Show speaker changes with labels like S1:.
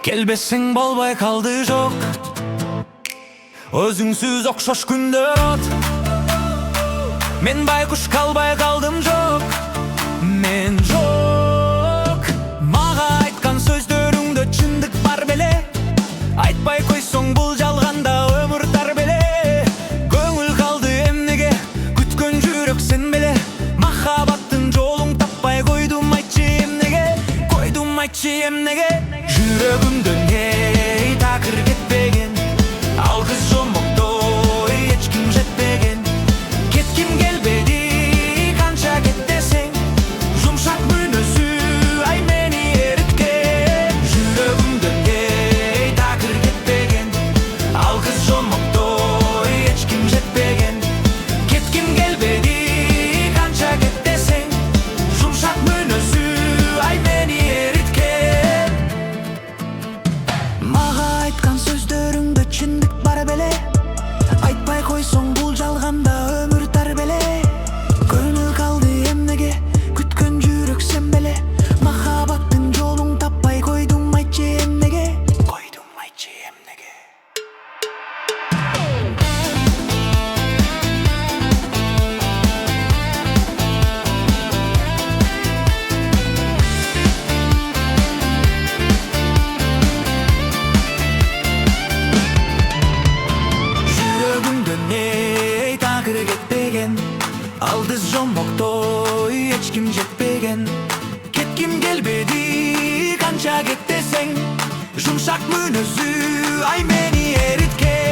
S1: Келбесең болбай калды жок, өзүңсүз окшош күндөр от. Мен байкуш калбай калдым жок, мен жок. Мага айткан сөздөрүңдө чындык бар беле? Айтпай койсоң бул жалганда өмүр тар беле? Көңүл калды эмнеге, күткөн жүрөк сен беле? Махабаттын жолун таппай койдум, айтчы эмнеге? Койдум, айтчы эмнеге? Жүрөгүмдө не такыр кетпеген, алгыз жомоктой эч ким жетпеген. Кетким келбеди канча кет десең, жумшак мүнөзү ай мени эриткен. Жүрөгүмдө не такыр кетпеген, алгыз жомоктой эч ким жетпеген. Кетким келбеди канча кет десең, жумшак мүнөзү ай мени эриткен. Мага айткан сөздөрүңдө чындык бар беле? Айтпай койсоң бул жалганда өмүр тар беле? Көңүл калды эмнеге, күткөн жүрөк сен беле? Махабаттын жолун таппай койдум, айтчы эмнеге? Койдум, айтчы эмнеге? Жүрөгүмдө не такыр кетпеген, алдыз жомоктой эч ким жетпеген. Кетким келбеди канча кет десең, жумшак мүнөзү ай мени эриткен.